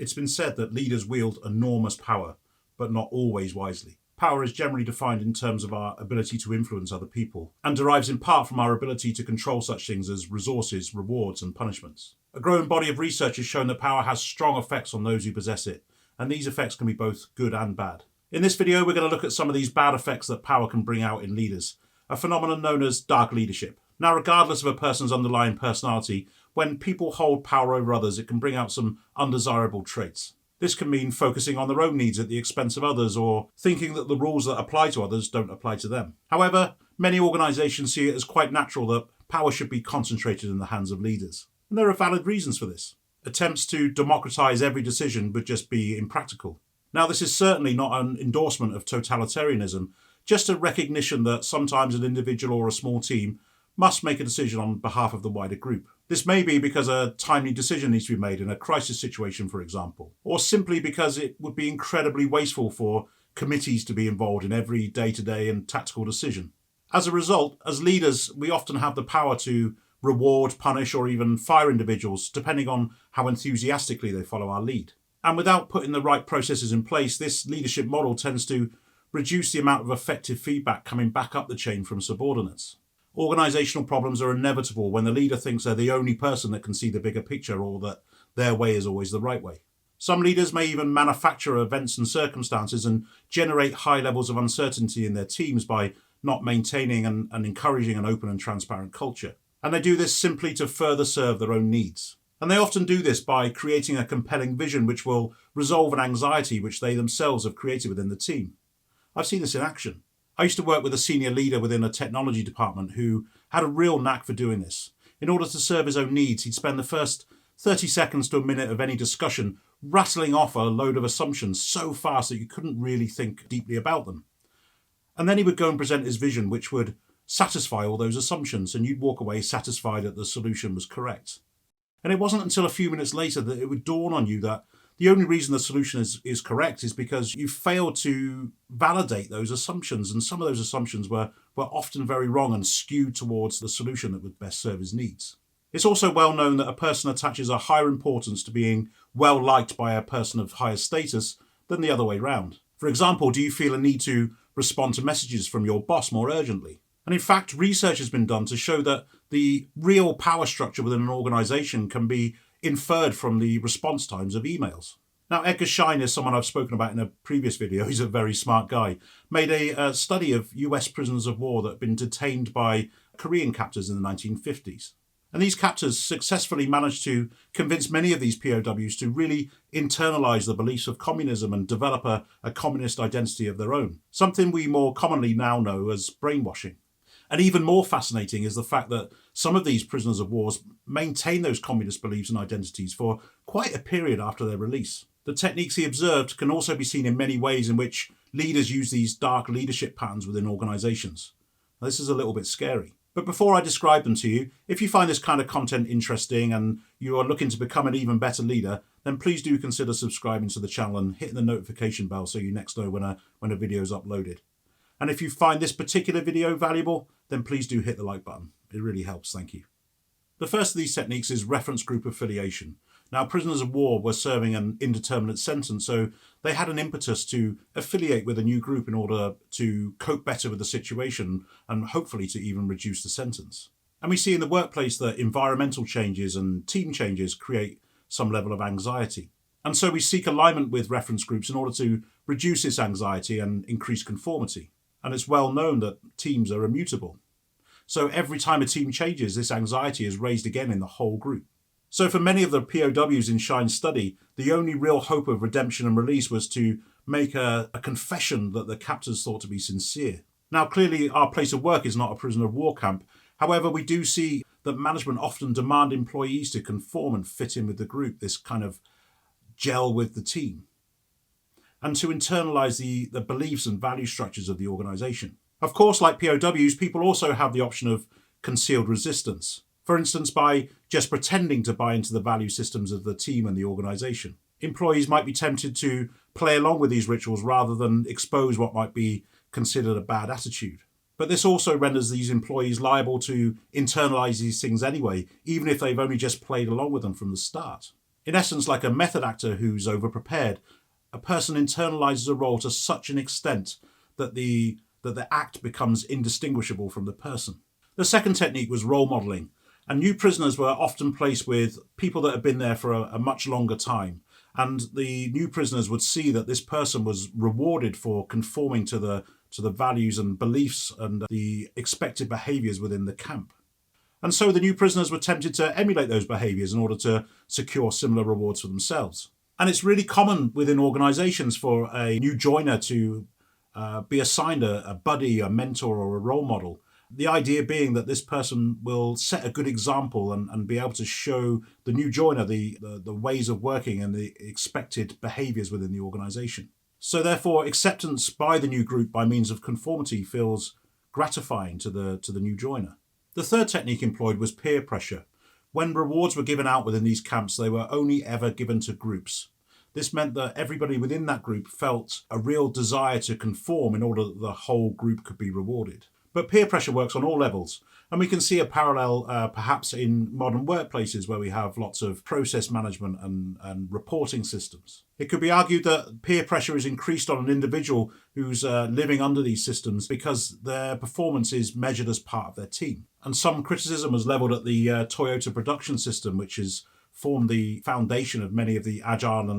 It's been said that leaders wield enormous power, but not always wisely. Power is generally defined in terms of our ability to influence other people, and derives in part from our ability to control such things as resources, rewards, and punishments. A growing body of research has shown that power has strong effects on those who possess it, and these effects can be both good and bad. In this video, we're going to look at some of these bad effects that power can bring out in leaders, a phenomenon known as dark leadership. Now, regardless of a person's underlying personality, when people hold power over others, it can bring out some undesirable traits. This can mean focusing on their own needs at the expense of others, or thinking that the rules that apply to others don't apply to them. However, many organisations see it as quite natural that power should be concentrated in the hands of leaders. And there are valid reasons for this. Attempts to democratise every decision would just be impractical. Now, this is certainly not an endorsement of totalitarianism, just a recognition that sometimes an individual or a small team must make a decision on behalf of the wider group. This may be because a timely decision needs to be made in a crisis situation, for example, or simply because it would be incredibly wasteful for committees to be involved in every day-to-day and tactical decision. As a result, as leaders, we often have the power to reward, punish, or even fire individuals, depending on how enthusiastically they follow our lead. And without putting the right processes in place, this leadership model tends to reduce the amount of effective feedback coming back up the chain from subordinates. Organisational problems are inevitable when the leader thinks they're the only person that can see the bigger picture, or that their way is always the right way. Some leaders may even manufacture events and circumstances and generate high levels of uncertainty in their teams by not maintaining and encouraging an open and transparent culture. And they do this simply to further serve their own needs. And they often do this by creating a compelling vision which will resolve an anxiety which they themselves have created within the team. I've seen this in action. I used to work with a senior leader within a technology department who had a real knack for doing this. In order to serve his own needs, he'd spend the first 30 seconds to a minute of any discussion rattling off a load of assumptions so fast that you couldn't really think deeply about them. And then he would go and present his vision, which would satisfy all those assumptions, and you'd walk away satisfied that the solution was correct. And it wasn't until a few minutes later that it would dawn on you that the only reason the solution is correct is because you failed to validate those assumptions, and some of those assumptions were often very wrong and skewed towards the solution that would best serve his needs. It's also well known that a person attaches a higher importance to being well liked by a person of higher status than the other way round. For example, do you feel a need to respond to messages from your boss more urgently? And in fact, research has been done to show that the real power structure within an organisation can be inferred from the response times of emails. Now, Edgar Schein is someone I've spoken about in a previous video. He's a very smart guy. Made a study of US prisoners of war that had been detained by Korean captors in the 1950s. And these captors successfully managed to convince many of these POWs to really internalise the beliefs of communism and develop a communist identity of their own, something we more commonly now know as brainwashing. And even more fascinating is the fact that some of these prisoners of war maintain those communist beliefs and identities for quite a period after their release. The techniques he observed can also be seen in many ways in which leaders use these dark leadership patterns within organisations. Now, this is a little bit scary. But before I describe them to you, if you find this kind of content interesting and you are looking to become an even better leader, then please do consider subscribing to the channel and hitting the notification bell so you next know when a video is uploaded. And if you find this particular video valuable, then please do hit the like button. It really helps, thank you. The first of these techniques is reference group affiliation. Now, prisoners of war were serving an indeterminate sentence, so they had an impetus to affiliate with a new group in order to cope better with the situation and hopefully to even reduce the sentence. And we see in the workplace that environmental changes and team changes create some level of anxiety. And so we seek alignment with reference groups in order to reduce this anxiety and increase conformity. And it's well known that teams are immutable. So every time a team changes, this anxiety is raised again in the whole group. So for many of the POWs in Schein's study, the only real hope of redemption and release was to make a confession that the captors thought to be sincere. Now, clearly, our place of work is not a prisoner of war camp. However, we do see that management often demand employees to conform and fit in with the group, this kind of gel with the team, and to internalise the beliefs and value structures of the organisation. Of course, like POWs, people also have the option of concealed resistance. For instance, by just pretending to buy into the value systems of the team and the organisation. Employees might be tempted to play along with these rituals rather than expose what might be considered a bad attitude. But this also renders these employees liable to internalise these things anyway, even if they've only just played along with them from the start. In essence, like a method actor who's overprepared, a person internalizes a role to such an extent that the act becomes indistinguishable from the person. The second technique was role modelling, and new prisoners were often placed with people that had been there for a much longer time. And the new prisoners would see that this person was rewarded for conforming to the values and beliefs and the expected behaviours within the camp. And so the new prisoners were tempted to emulate those behaviours in order to secure similar rewards for themselves. And it's really common within organisations for a new joiner to be assigned a buddy, a mentor, or a role model. The idea being that this person will set a good example and be able to show the new joiner the ways of working and the expected behaviours within the organisation. So therefore, acceptance by the new group by means of conformity feels gratifying to the new joiner. The third technique employed was peer pressure. When rewards were given out within these camps, they were only ever given to groups. This meant that everybody within that group felt a real desire to conform in order that the whole group could be rewarded. But peer pressure works on all levels, and we can see a parallel perhaps in modern workplaces where we have lots of process management and reporting systems. It could be argued that peer pressure is increased on an individual who's living under these systems because their performance is measured as part of their team. And some criticism was levelled at the Toyota production system, which has formed the foundation of many of the agile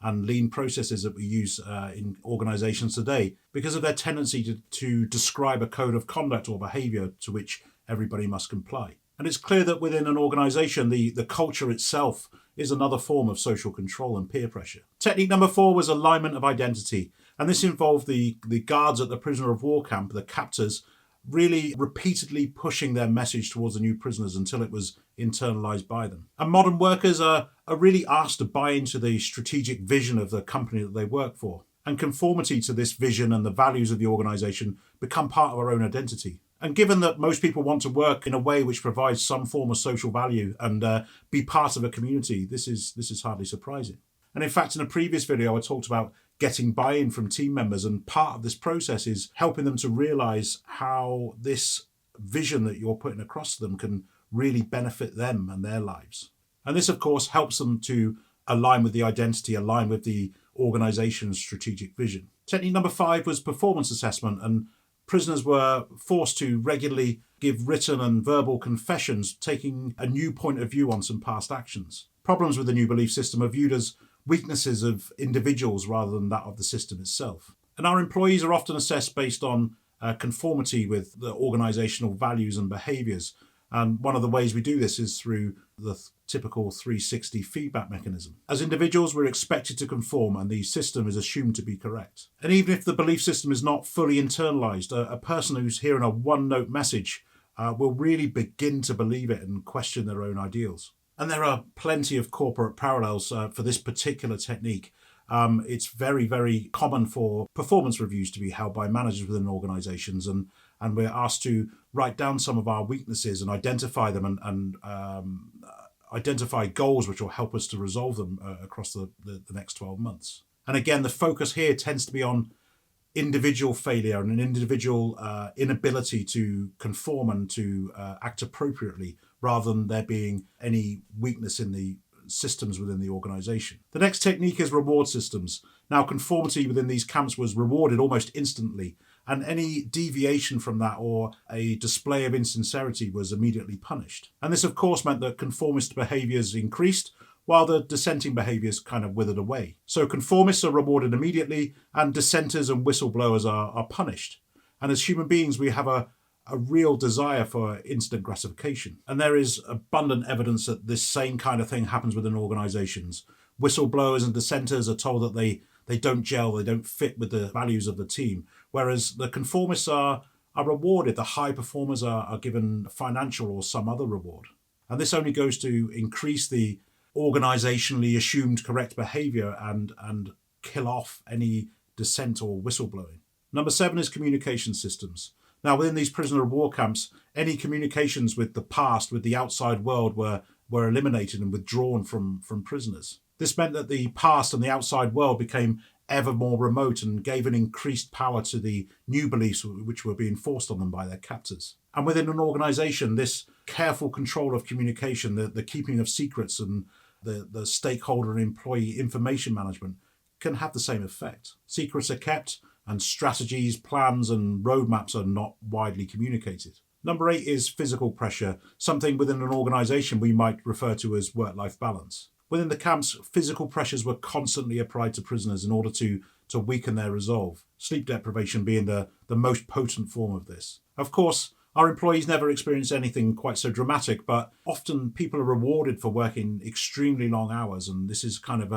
and lean processes that we use in organisations today because of their tendency to describe a code of conduct or behaviour to which everybody must comply. And it's clear that within an organisation, the culture itself is another form of social control and peer pressure. Technique number 4 was alignment of identity. And this involved the guards at the prisoner of war camp, the captors, really repeatedly pushing their message towards the new prisoners until it was internalised by them. And modern workers are really asked to buy into the strategic vision of the company that they work for. And conformity to this vision and the values of the organisation become part of our own identity. And given that most people want to work in a way which provides some form of social value and be part of a community, this is hardly surprising. And in fact, in a previous video, I talked about getting buy-in from team members, and part of this process is helping them to realise how this vision that you're putting across to them can really benefit them and their lives. And this, of course, helps them to align with the identity, align with the organisation's strategic vision. Technique number 5 was performance assessment, and prisoners were forced to regularly give written and verbal confessions, taking a new point of view on some past actions. Problems with the new belief system are viewed as weaknesses of individuals rather than that of the system itself. And our employees are often assessed based on conformity with the organisational values and behaviours. And one of the ways we do this is through the typical 360 feedback mechanism. As individuals, we're expected to conform and the system is assumed to be correct. And even if the belief system is not fully internalised, a person who's hearing a one-note message will really begin to believe it and question their own ideals. And there are plenty of corporate parallels for this particular technique. It's very, very common for performance reviews to be held by managers within organisations, and we're asked to write down some of our weaknesses and identify them and identify goals which will help us to resolve them across the next 12 months. And again, the focus here tends to be on individual failure and an individual inability to conform and to act appropriately, rather than there being any weakness in the systems within the organisation. The next technique is reward systems. Now, conformity within these camps was rewarded almost instantly, and any deviation from that or a display of insincerity was immediately punished. And this, of course, meant that conformist behaviours increased, while the dissenting behaviours kind of withered away. So conformists are rewarded immediately, and dissenters and whistleblowers are punished. And as human beings, we have a real desire for instant gratification. And there is abundant evidence that this same kind of thing happens within organisations. Whistleblowers and dissenters are told that they don't gel, they don't fit with the values of the team, whereas the conformists are rewarded. The high performers are given financial or some other reward. And this only goes to increase the organisationally assumed correct behaviour and kill off any dissent or whistleblowing. Number 7 is communication systems. Now, within these prisoner of war camps, any communications with the past, with the outside world, were eliminated and withdrawn from prisoners. This meant that the past and the outside world became ever more remote and gave an increased power to the new beliefs which were being forced on them by their captors. And within an organisation, this careful control of communication, the keeping of secrets and the stakeholder and employee information management can have the same effect. Secrets are kept, and strategies, plans, and roadmaps are not widely communicated. Number 8 is physical pressure, something within an organisation we might refer to as work-life balance. Within the camps, physical pressures were constantly applied to prisoners in order to weaken their resolve, sleep deprivation being the most potent form of this. Of course, our employees never experience anything quite so dramatic, but often people are rewarded for working extremely long hours, and this is kind of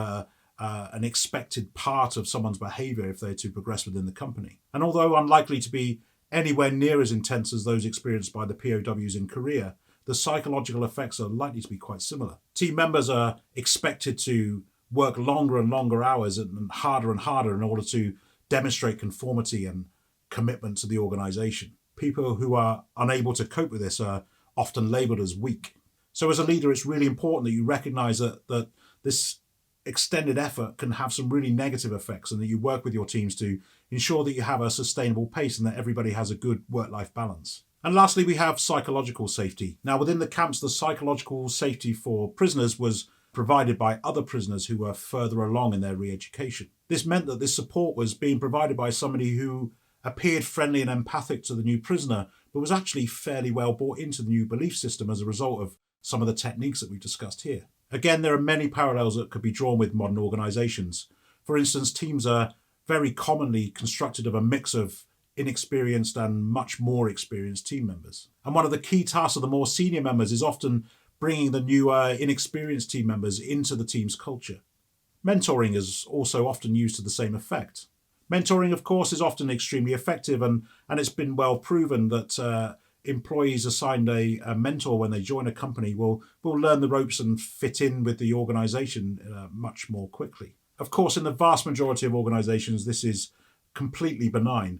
an expected part of someone's behaviour if they're to progress within the company. And although unlikely to be anywhere near as intense as those experienced by the POWs in Korea, the psychological effects are likely to be quite similar. Team members are expected to work longer and longer hours and harder in order to demonstrate conformity and commitment to the organisation. People who are unable to cope with this are often labelled as weak. So as a leader, it's really important that you recognise that this extended effort can have some really negative effects, and that you work with your teams to ensure that you have a sustainable pace and that everybody has a good work-life balance. And lastly, we have psychological safety. Now, within the camps, the psychological safety for prisoners was provided by other prisoners who were further along in their re-education. This meant that this support was being provided by somebody who appeared friendly and empathic to the new prisoner, but was actually fairly well bought into the new belief system as a result of some of the techniques that we've discussed here. Again, there are many parallels that could be drawn with modern organisations. For instance, teams are very commonly constructed of a mix of inexperienced and much more experienced team members. And one of the key tasks of the more senior members is often bringing the newer, inexperienced team members into the team's culture. Mentoring is also often used to the same effect. Mentoring, of course, is often extremely effective, and it's been well proven that employees assigned a mentor when they join a company will learn the ropes and fit in with the organisation much more quickly. Of course, in the vast majority of organisations, this is completely benign,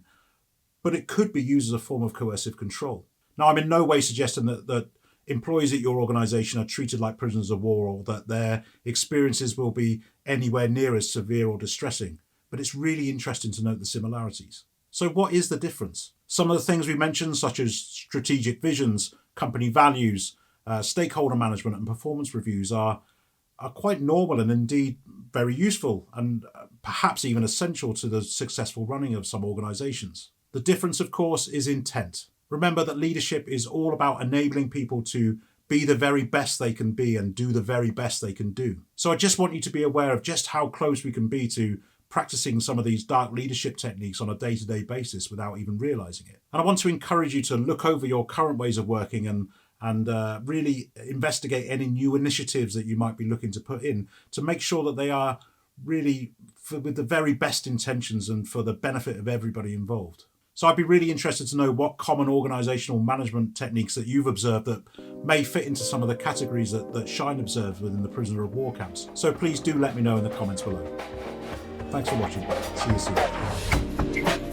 but it could be used as a form of coercive control. Now, I'm in no way suggesting that employees at your organisation are treated like prisoners of war, or that their experiences will be anywhere near as severe or distressing, but it's really interesting to note the similarities. So what is the difference? Some of the things we mentioned, such as strategic visions, company values, stakeholder management and performance reviews are quite normal and indeed very useful, and perhaps even essential to the successful running of some organisations. The difference, of course, is intent. Remember that leadership is all about enabling people to be the very best they can be and do the very best they can do. So I just want you to be aware of just how close we can be to practicing some of these dark leadership techniques on a day-to-day basis without even realising it. And I want to encourage you to look over your current ways of working and really investigate any new initiatives that you might be looking to put in to make sure that they are really with the very best intentions and for the benefit of everybody involved. So I'd be really interested to know what common organisational management techniques that you've observed that may fit into some of the categories that Schein observed within the prisoner of war camps. So please do let me know in the comments below. Thanks for watching. See you soon.